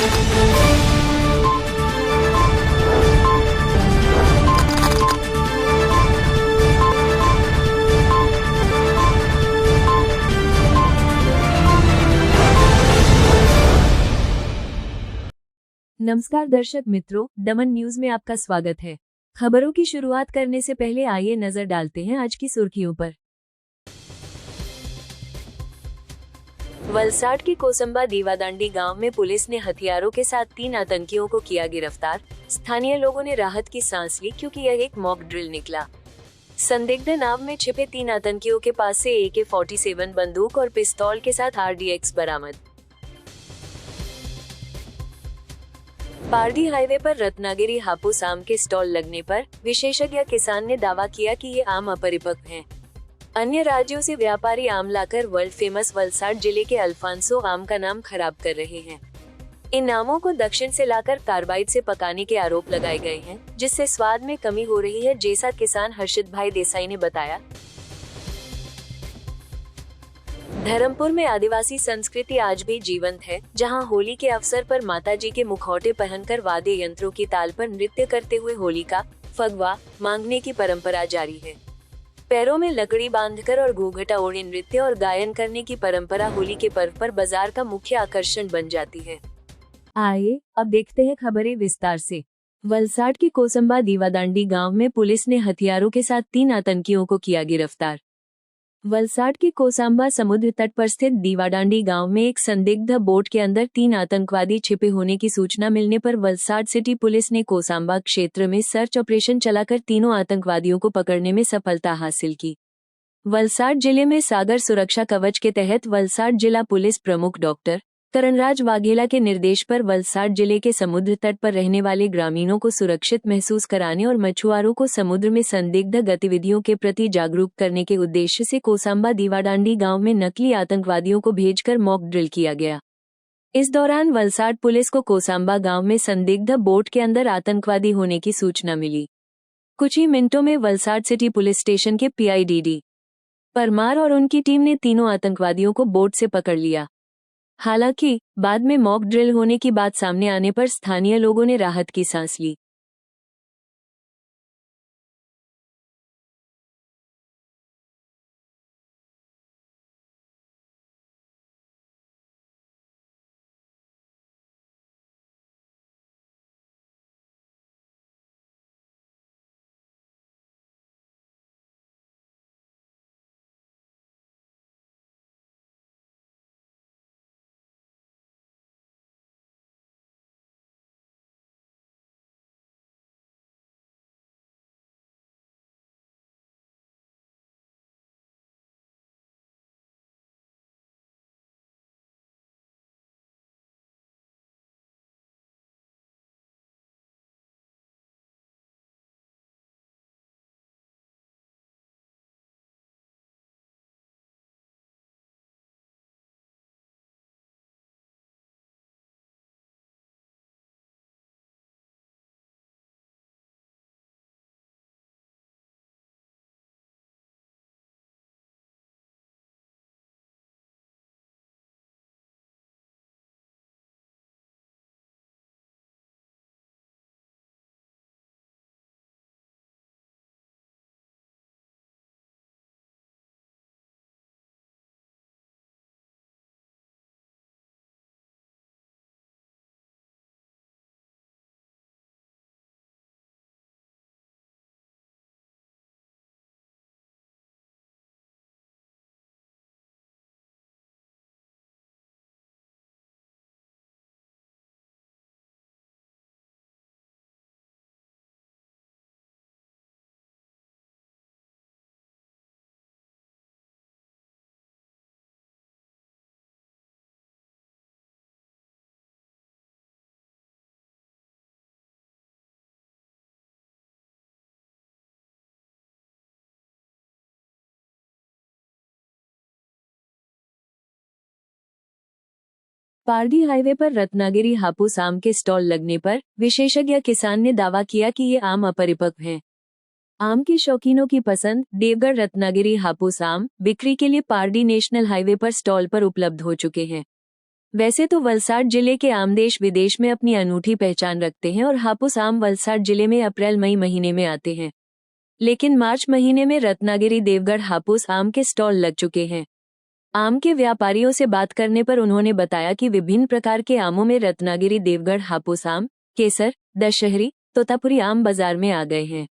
नमस्कार दर्शक मित्रों, दमन न्यूज में आपका स्वागत है। खबरों की शुरुआत करने से पहले आइए नजर डालते हैं आज की सुर्खियों पर। वलसाड के कोसंबा दीवादांडी गांव में पुलिस ने हथियारों के साथ 3 आतंकियों को किया गिरफ्तार। स्थानीय लोगों ने राहत की सांस ली क्योंकि यह एक मॉक ड्रिल निकला। संदिग्ध नाव में छिपे 3 आतंकियों के पास से AK-47 बंदूक और पिस्तौल के साथ RDX बरामद। पारडी हाईवे पर रत्नागिरी हापुस आम के स्टॉल लगने पर विशेषज्ञ किसान ने दावा किया कि ये आम अपरिपक्व हैं। अन्य राज्यों से व्यापारी आम लाकर वर्ल्ड फेमस वलसाड जिले के अल्फांसो आम का नाम खराब कर रहे हैं। इन आमों को दक्षिण से लाकर कार्बाइड से पकाने के आरोप लगाए गए हैं, जिससे स्वाद में कमी हो रही है, जैसा किसान हर्षित भाई देसाई ने बताया। धर्मपुर में आदिवासी संस्कृति आज भी जीवंत है, जहां होली के अवसर पर माताजी के मुखौटे पहनकर वाद्य यंत्रों की ताल पर नृत्य करते हुए होली का फगवा मांगने की परंपरा जारी है। पैरों में लकड़ी बांधकर और घूंघटा ओढ़े नृत्य और गायन करने की परंपरा होली के पर्व पर बाजार का मुख्य आकर्षण बन जाती है। आइए अब देखते हैं खबरें विस्तार से। वलसाड के कोसंबा दीवादांडी गांव में पुलिस ने हथियारों के साथ 3 आतंकियों को किया गिरफ्तार। वलसाड के कोसांबा समुद्र तट पर स्थित दीवादांडी गांव में एक संदिग्ध बोट के अंदर 3 आतंकवादी छिपे होने की सूचना मिलने पर वलसाड सिटी पुलिस ने कोसांबा क्षेत्र में सर्च ऑपरेशन चलाकर तीनों आतंकवादियों को पकड़ने में सफलता हासिल की। वलसाड जिले में सागर सुरक्षा कवच के तहत वलसाड जिला पुलिस प्रमुख डॉक्टर करणराज वाघेला के निर्देश पर वलसाड जिले के समुद्र तट पर रहने वाले ग्रामीणों को सुरक्षित महसूस कराने और मछुआरों को समुद्र में संदिग्ध गतिविधियों के प्रति जागरूक करने के उद्देश्य से कोसांबा दीवादांडी गांव में नकली आतंकवादियों को भेजकर मॉक ड्रिल किया गया। इस दौरान वलसाड पुलिस को कोसांबा गांव में संदिग्ध बोट के अंदर आतंकवादी होने की सूचना मिली। कुछ ही मिनटों में वलसाड सिटी पुलिस स्टेशन के PIDD परमार और उनकी टीम ने तीनों आतंकवादियों को बोट से पकड़ लिया। हालांकि बाद में मॉक ड्रिल होने की बात सामने आने पर स्थानीय लोगों ने राहत की सांस ली। पारडी हाईवे पर रत्नागिरी हापुस आम के स्टॉल लगने पर विशेषज्ञ किसान ने दावा किया कि ये आम अपरिपक्व हैं। आम के शौकीनों की पसंद देवगढ़ रत्नागिरी हापुस आम बिक्री के लिए पारडी नेशनल हाईवे पर स्टॉल पर उपलब्ध हो चुके हैं। वैसे तो वलसाड जिले के आम देश विदेश में अपनी अनूठी पहचान रखते हैं और हापुस आम वलसाड जिले में अप्रैल मई महीने में आते हैं, लेकिन मार्च महीने में रत्नागिरी देवगढ़ हापुस आम के स्टॉल लग चुके हैं। आम के व्यापारियों से बात करने पर उन्होंने बताया कि विभिन्न प्रकार के आमों में रत्नागिरी देवगढ़ हापुस आम, केसर, दशहरी, तोतापुरी आम बाजार में आ गए हैं,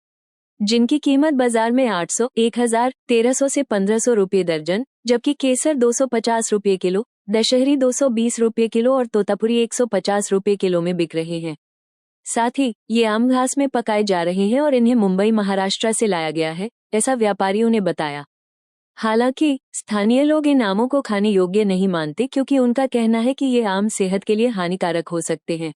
जिनकी कीमत बाजार में 800, 1000, 1300 से 1500 रुपये दर्जन, जबकि केसर 250 रुपये किलो, दशहरी 220 रुपये किलो और तोतापुरी 150 रुपये किलो में बिक रहे हैं। साथ ही ये आम घास में पकाए जा रहे हैं और इन्हें मुंबई महाराष्ट्र से लाया गया है, ऐसा व्यापारियों ने बताया। हालांकि स्थानीय लोग इन आमों को खाने योग्य नहीं मानते क्योंकि उनका कहना है कि ये आम सेहत के लिए हानिकारक हो सकते हैं।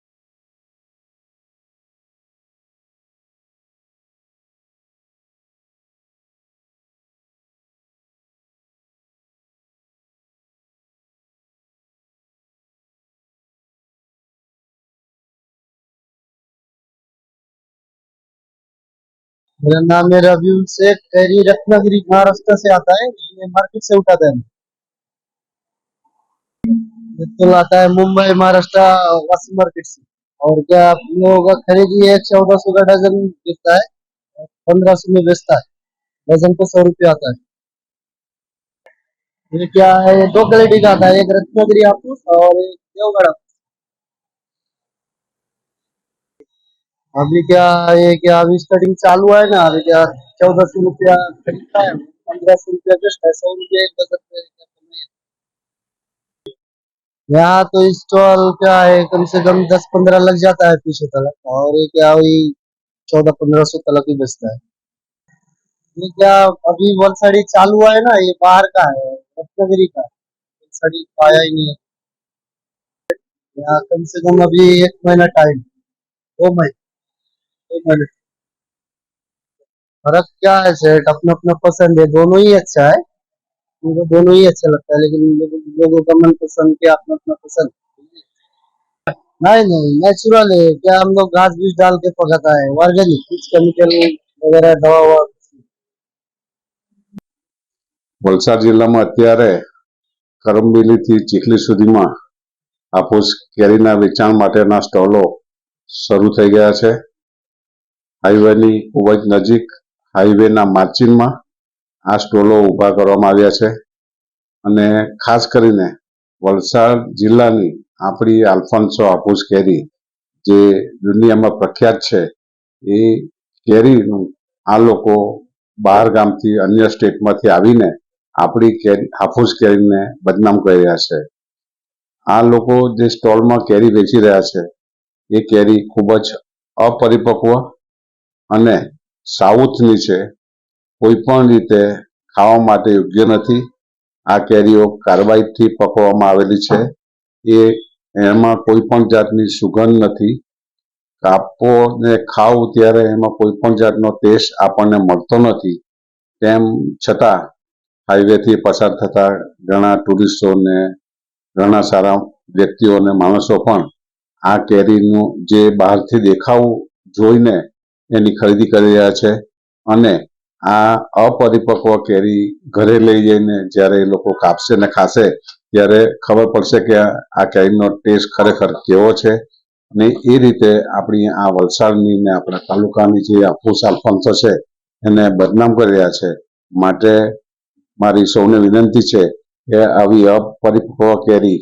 मेरा नाम है रबीउल शेख खैरी, रत्नागिरी महाराष्ट्र से आता है। ये मार्केट से उठाता है, बिल्कुल आता है मुंबई महाराष्ट्र वासी मार्केट से। और क्या आप लोगों का खरीदी है, 1400 का डजन बिकता है, 1500 में बेचता है। डजन को 100 रुपये आता है। ये क्या है, ये दो क्वालिटी का आता है, एक रत्नागिरी हापुस और एक देवगढ़ हापुस। अभी क्या, ये क्या अभी स्टार्टिंग चालू है ना, अभी क्या 1400 रुपया खरीदता है, 1500 रुपया जस्ट है, 100 रुपया एक डजन पे। यहाँ तो स्टॉल क्या है, कम से कम 10-15 लग जाता है पीछे तक, और ये क्या हुई 1400-1500 तक ही बचता है। ये क्या अभी वलसाड़ी चालू है ना, ये बाहर का है, रत्नागिरी का है। वलसाड़ी तो आया ही नहीं है। यहाँ कम से कम अभी 1 महीना टाइम, 2 महीने, 2 महीने। फर्क क्या है सेठ, अपना अपना पसंद है, दोनों ही अच्छा है। मुझे दोनों ही अच्छा लगता है, लेकिन लोगों का मन पसंद क्या, अपना अपना पसंद। नहीं नहीं, नेचुरल है, क्या हम लोग घास बीज डाल के पकाता है, ऑर्गेनिक, कुछ केमिकल वगैरह दवा ववा। વલસાડ જિલ્લામાં અત્યારે કરમબેલીથી ચીખલી સુધીમાં હાફૂસ કેરીના વેચાણ માટેના સ્ટોલો શરૂ થઈ ગયા છે। હાઈવેની ખૂબ જ નજીક હાઈવેના માર્જિનમાં આ સ્ટોલો ઊભા કરવામાં આવ્યા છે અને ખાસ કરીને વલસાડ જિલ્લાની આપણી આલ્ફોન્સો હાફૂસ કેરી જે દુનિયામાં પ્રખ્યાત છે, એ કેરીનું આ લોકો બહાર ગામથી અન્ય સ્ટેટમાંથી આવીને આપણી કેરી હાફૂસ કેરીને બદનામ કરી રહ્યા છે। આ લોકો જે સ્ટોલમાં કેરી વેચી રહ્યા છે, એ કેરી ખૂબ જ અપરિપક્વ અને સાઉથની છે, કોઈ પણ રીતે ખાવા માટે યોગ્ય નથી। આ કેરીઓ કાર્બાઇડથી પકવવામાં આવેલી છે, એ એમાં કોઈ પણ જાતની સુગંધ નથી। કાપો ને ખાવ ત્યારે એમાં કોઈ પણ જાતનો ટેસ્ટ આપણને મળતો નથી। તેમ છતાં હાઈવેથી પસાર થતા ઘણા ટુરિસ્ટોને, ઘણા સારા વ્યક્તિઓને, માણસો પણ આ કેરીનું જે બહારથી દેખાવ જોઈને એની ખરીદી કરી રહ્યા છે અને આ અપરિપક્વ કેરી ઘરે લઈ જઈને જ્યારે એ લોકો કાપશે ને ખાશે ત્યારે ખબર પડશે કે આ કેરીનો ટેસ્ટ ખરેખર કેવો છે। અને એ રીતે આપણી આ વલસાડની ને આપણા તાલુકાની જે હાફૂસ આલ્ફોન્સો છે એને બદનામ કરી રહ્યા છે। માટે મારી સૌને વિનંતી છે કે આવી અપરિપક્વ કેરી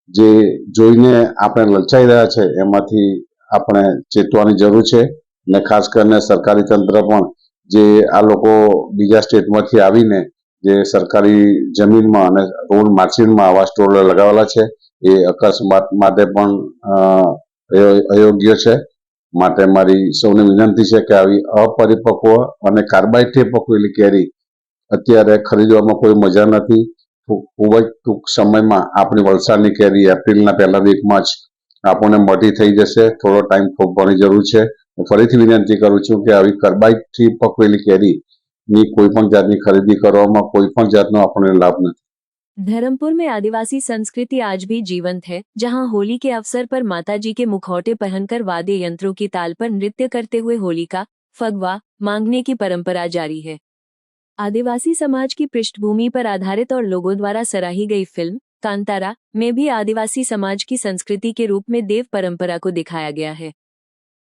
જે જોઈને આપણે લલચાઈ રહ્યા છે એમાંથી આપણે ચેતવાની જરૂર છે। અને ખાસ કરીને સરકારી તંત્ર પણ જે આ લોકો બીજા સ્ટેટમાંથી આવીને જે સરકારી જમીનમાં અને રોડ માર્જિનમાં આવા સ્ટોલ લગાવેલા છે, એ અકસ્માત માટે પણ અયોગ્ય છે। માટે મારી સૌને વિનંતી છે કે આવી અપરિપક્વ અને કાર્બાઇડથી પકવેલી કેરી અત્યારે ખરીદવામાં કોઈ મજા નથી। ખૂબ જ ટૂંક સમયમાં આપણી વલસાડની કેરી એપ્રિલના પહેલા વીકમાં જ આપણને મળી થઈ જશે। થોડો ટાઈમ થોભવાની જરૂર છે। હું ફરીથી વિનંતી કરું છું કે આવી કાર્બાઇડથી પકવેલી કેરીની કોઈ પણ જાતની ખરીદી કરવામાં કોઈ પણ જાતનો આપણને લાભ નથી। धर्मपुर में आदिवासी संस्कृति आज भी जीवंत है, जहां होली के अवसर पर माताजी के मुखौटे पहनकर वाद्य यंत्रों की ताल पर नृत्य करते हुए होली का फगवा मांगने की परंपरा जारी है। आदिवासी समाज की पृष्ठभूमि पर आधारित और लोगों द्वारा सराही गई फिल्म कांतारा में भी आदिवासी समाज की संस्कृति के रूप में देव परंपरा को दिखाया गया है।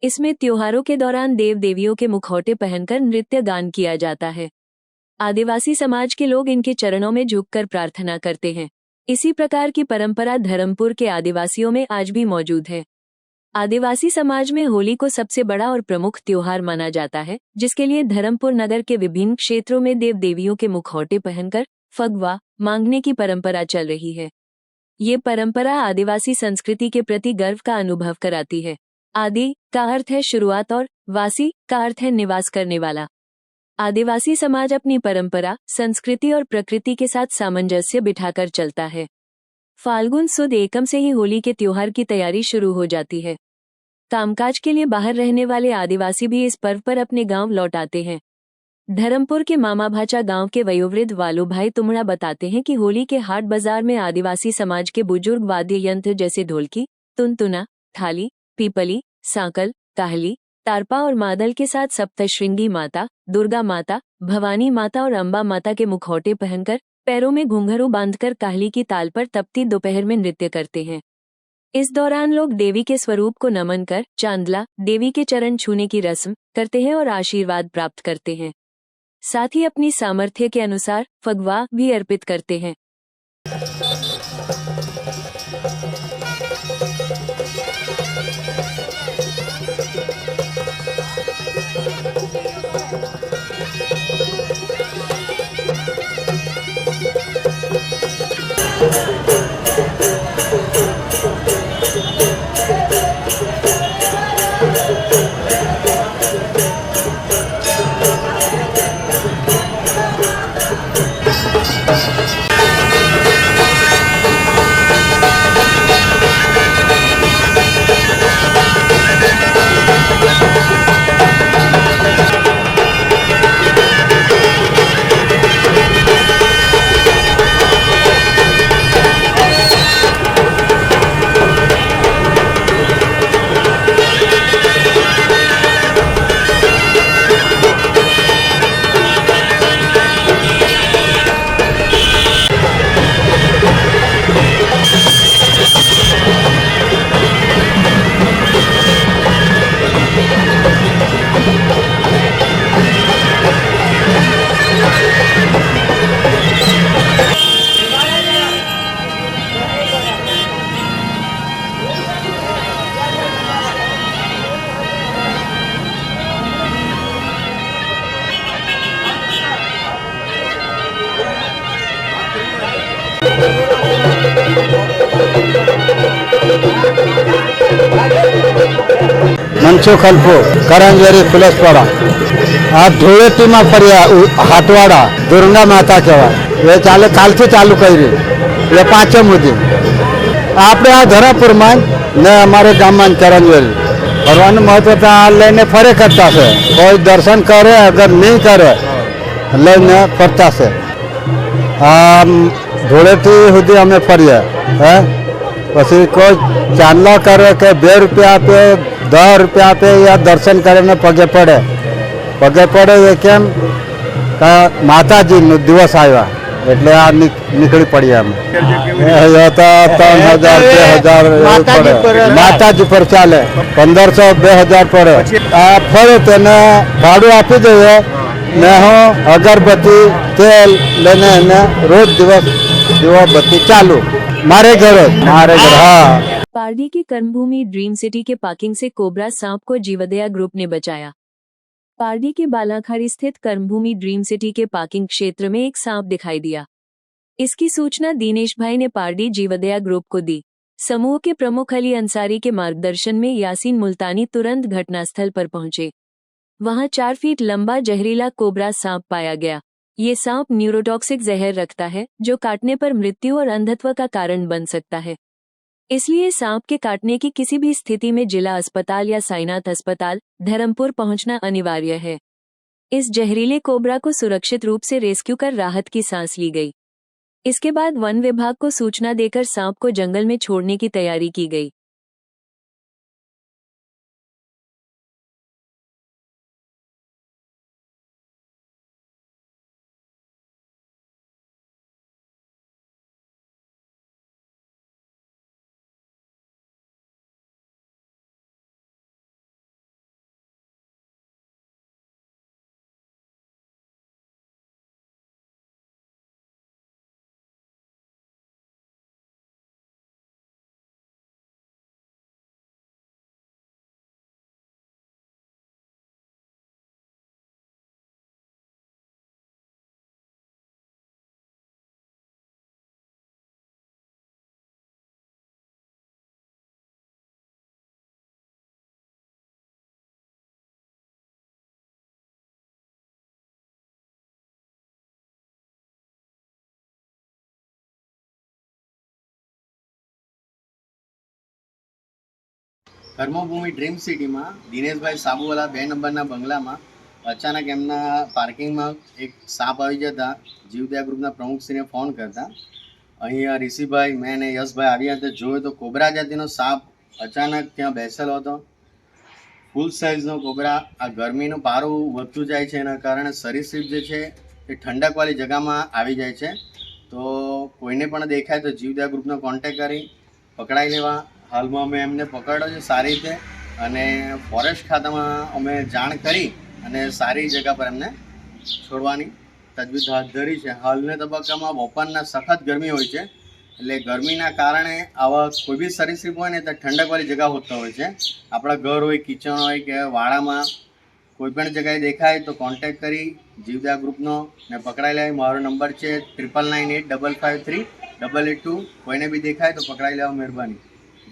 इसमें त्योहारों के दौरान देव देवियों के मुखौटे पहनकर नृत्य गान किया जाता है। आदिवासी समाज के लोग इनके चरणों में झुककर प्रार्थना करते हैं। इसी प्रकार की परंपरा धर्मपुर के आदिवासियों में आज भी मौजूद है। आदिवासी समाज में होली को सबसे बड़ा और प्रमुख त्योहार माना जाता है, जिसके लिए धर्मपुर नगर के विभिन्न क्षेत्रों में देव देवियों के मुखौटे पहनकर फगवा मांगने की परंपरा चल रही है। ये परंपरा आदिवासी संस्कृति के प्रति गर्व का अनुभव कराती है। आदि का अर्थ है शुरुआत और वासी का अर्थ है निवास करने वाला। आदिवासी समाज अपनी परंपरा, संस्कृति और प्रकृति के साथ सामंजस्य बिठाकर चलता है। फाल्गुन सुद एकम से ही होली के त्योहार की तैयारी शुरू हो जाती है। कामकाज के लिए बाहर रहने वाले आदिवासी भी इस पर्व पर अपने गांव लौट आते हैं। धर्मपुर के मामा भाचा गांव के वयोवृद्ध वालूभाई तुमड़ा बताते हैं कि होली के हाट बाजार में आदिवासी समाज के बुजुर्ग वाद्य यंत्र जैसे ढोलकी, तुनतुना, थाली, पीपली, सांकल, काहली, तारपा और मादल के साथ सप्तश्रृंगी माता, दुर्गा माता, भवानी माता और अंबा माता के मुखौटे पहनकर पैरों में घुंघरू बांधकर काहली की ताल पर तपती दोपहर में नृत्य करते हैं। इस दौरान लोग देवी के स्वरूप को नमन कर चांदला देवी के चरण छूने की रस्म करते हैं और आशीर्वाद प्राप्त करते हैं। साथ ही अपनी सामर्थ्य के अनुसार फगवा भी अर्पित करते हैं। मनसुख अल्पो करंजरी फुलसपाड़ा आ धूळेटीમાં ફર્યા હાટવાડા दुर्गा माता કહેવાય એ ચાલે કાલથી ચાલુ કરી એ પાંચમ સુધી આપણે આ ધરાપુરમાં ને અમારે ગામમાં કરંજરી ફરવાનું મહત્વ તો આ લઈને ફરે કરતા છે કોઈ દર્શન કરે અગર નહીં કરે લઈને ફરતા છે આ ધૂળેટી સુધી અમે ફરીએ પછી કોઈ ચાંદલા કરે કે 2 રૂપિયા આપે 10 રૂપિયા આપે या दर्शन કરીને પગે પડે એ કેમ માતાજીનો દિવસ આવ્યા એટલે આ નીકળી પડ્યા અમે એ હતા 3000 2000 માતાજી પર ચાલે 1500 2000 પડે આ ફરે તેને ભાડું આપી દઈએ ને હું અગરબત્તી તેલ લઈને એને રોજ દિવસ દીવાબત્તી ચાલુ मारे घर हाँ। पारडी की कर्मभूमि ड्रीम सिटी के पार्किंग से कोबरा सांप को जीवदया ग्रुप ने बचाया। पारडी के बालाखाड़ी स्थित कर्मभूमि ड्रीम सिटी के पार्किंग क्षेत्र में एक सांप दिखाई दिया। इसकी सूचना दिनेश भाई ने पारडी जीवदया ग्रुप को दी। समूह के प्रमुख अली अंसारी के मार्गदर्शन में यासीन मुल्तानी तुरंत घटनास्थल पर पहुंचे। वहां 4 फीट लंबा जहरीला कोबरा सांप पाया गया। ये सांप न्यूरोटॉक्सिक जहर रखता है जो काटने पर मृत्यु और अंधत्व का कारण बन सकता है। इसलिए सांप के काटने की किसी भी स्थिति में जिला अस्पताल या साईनाथ अस्पताल धर्मपुर पहुंचना अनिवार्य है। इस जहरीले कोबरा को सुरक्षित रूप से रेस्क्यू कर राहत की सांस ली गई। इसके बाद वन विभाग को सूचना देकर सांप को जंगल में छोड़ने की तैयारी की गई। કર્મભૂમિ ડ્રીમ સિટીમાં દિનેશભાઈ સાબુવાલા 2 નંબરના બંગલામાં અચાનક એમના પાર્કિંગમાં એક સાપ આવી જતા જીવદયા ગ્રુપના પ્રમુખશ્રીને ફોન કરતા અહીંયા ઋષિભાઈ મેં અને યશભાઈ આવ્યા હતા. જોયો તો કોબરા જાતિનો સાપ અચાનક ત્યાં બેસેલો હતો. ફૂલ સાઇઝનો કોબરા. આ ગરમીનો પારો વધતું જાય છે, એના કારણે સરીસૃપ જે છે એ ઠંડકવાળી જગામાં આવી જાય છે. તો કોઈને પણ દેખાય તો જીવદયા ગ્રુપનો કોન્ટેક્ટ કરી પકડાઈ લેવા. હાલમાં અમે એમને પકડ્યો છે સારી રીતે અને ફોરેસ્ટ ખાતામાં અમે જાણ કરી અને સારી જગ્યા પર એમને છોડવાની તજવીજ હાથ ધરી છે. હાલના તબક્કામાં બપોરના સખત ગરમી હોય છે, એટલે ગરમીના કારણે આવા કોઈ બી સરીસૃપ હોય ને તો ઠંડકવાળી જગ્યા હોતા હોય છે. આપણા ઘર હોય, કિચન હોય કે વાડામાં કોઈ પણ જગ્યાએ દેખાય તો કોન્ટેક્ટ કરી જીવદયા ગ્રુપનો ને પકડાઈ લેવાય. મારો નંબર છે 9998535882. કોઈને भी देखा है तो पकड़ाई लेवा. मेहरबानी.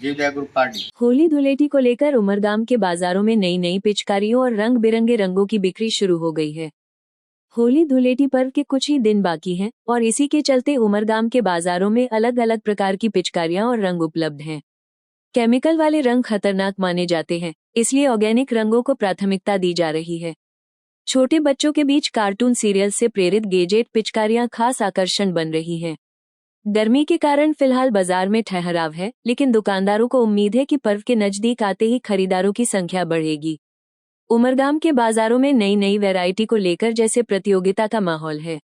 जीवदया ग्रुप पार्टी. होली धुलेटी को लेकर उमरगाम के बाजारों में नई नई पिचकारियों और रंग बिरंगे रंगों की बिक्री शुरू हो गई है. होली धुलेटी पर्व के कुछ ही दिन बाकी हैं और इसी के चलते उमरगाम के बाजारों में अलग अलग प्रकार की पिचकारियां और रंग उपलब्ध हैं. केमिकल वाले रंग खतरनाक माने जाते हैं, इसलिए ऑर्गेनिक रंगों को प्राथमिकता दी जा रही है. छोटे बच्चों के बीच कार्टून सीरियल से प्रेरित गेजेट पिचकारियां खास आकर्षण बन रही हैं. गर्मी के कारण फिलहाल बाजार में ठहराव है, लेकिन दुकानदारों को उम्मीद है कि पर्व के नजदीक आते ही खरीदारों की संख्या बढ़ेगी. उमरगाम के बाजारों में नई नई वैरायटी को लेकर जैसे प्रतियोगिता का माहौल है.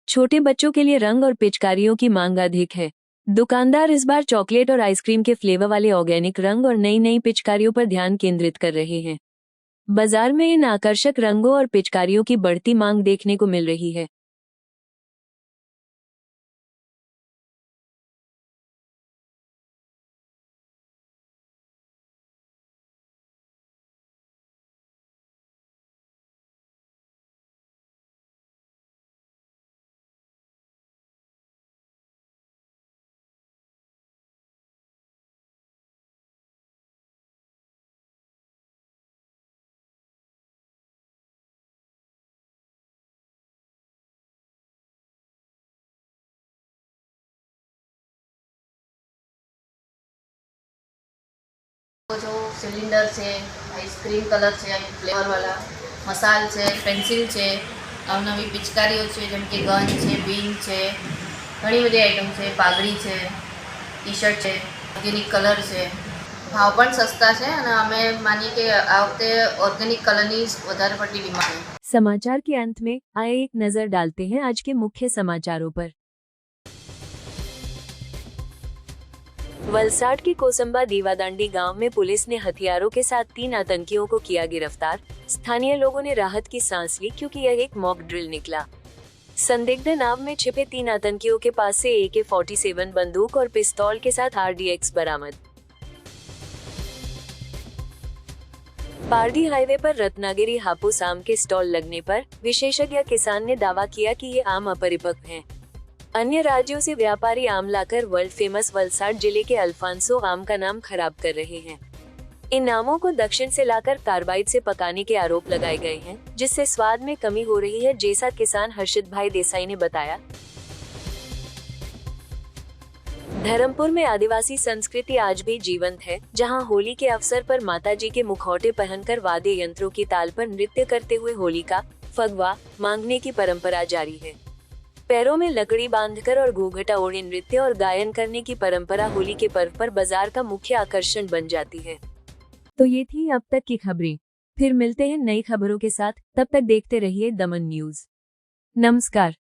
छोटे बच्चों के लिए रंग और पिचकारियों की मांग अधिक है. दुकानदार इस बार चॉकलेट और आइसक्रीम के फ्लेवर वाले ऑर्गेनिक रंग और नई नई पिचकारियों पर ध्यान केंद्रित कर रहे हैं. बाजार में इन आकर्षक रंगों और पिचकारियों की बढ़ती मांग देखने को मिल रही है. जो सिलिंडर છે, આઈસ્ક્રીમ કલર છે, ફ્લેવરવાળા મસાલ છે, પેન્સિલ છે, અવનવી પિચકારીઓ છે જેમ કે ગન છે, બીન છે, ઘણી બધી આઈટમ છે, પાઘડી છે, ટી શર્ટ છે, ઓર્ગેનિક કલર છે. ભાવ પણ સસ્તા છે અને અમે માનીએ કે આ વખતે ઓર્ગેનિક કલરની વધારે પડતી ડિમાન્ડ છે. समाचार के अंत में आए एक नजर डालते हैं आज के मुख्य समाचारों पर. वलसाड के कोसंबा दीवादांडी गांव में पुलिस ने हथियारों के साथ 3 आतंकियों को किया गिरफ्तार. स्थानीय लोगों ने राहत की सांस ली क्योंकि यह एक मॉक ड्रिल निकला. संदिग्ध नाव में छिपे 3 आतंकियों के पास से AK-47 बंदूक और पिस्तौल के साथ RDX बरामद. पारडी हाईवे पर रत्नागिरी हापुस आम के स्टॉल लगने पर विशेषज्ञ किसान ने दावा किया कि ये आम अपरिपक्व हैं. अन्य राज्यों से व्यापारी आम लाकर वर्ल्ड फेमस वलसाड जिले के अल्फांसो आम का नाम खराब कर रहे हैं. इन आमों को दक्षिण से लाकर कार्बाइड से पकाने के आरोप लगाए गए हैं, जिससे स्वाद में कमी हो रही है, जैसा किसान हर्षित भाई देसाई ने बताया. धर्मपुर में आदिवासी संस्कृति आज भी जीवंत है, जहां होली के अवसर पर माताजी के मुखौटे पहनकर वाद्य यंत्रों की ताल पर नृत्य करते हुए होली का फगवा मांगने की परंपरा जारी है. पैरों में लकड़ी बांधकर और घूंघटा ओढ़े नृत्य और गायन करने की परंपरा होली के पर्व पर बाजार का मुख्य आकर्षण बन जाती है. तो ये थी अब तक की खबरें. फिर मिलते हैं नई खबरों के साथ. तब तक देखते रहिए दमन न्यूज. नमस्कार.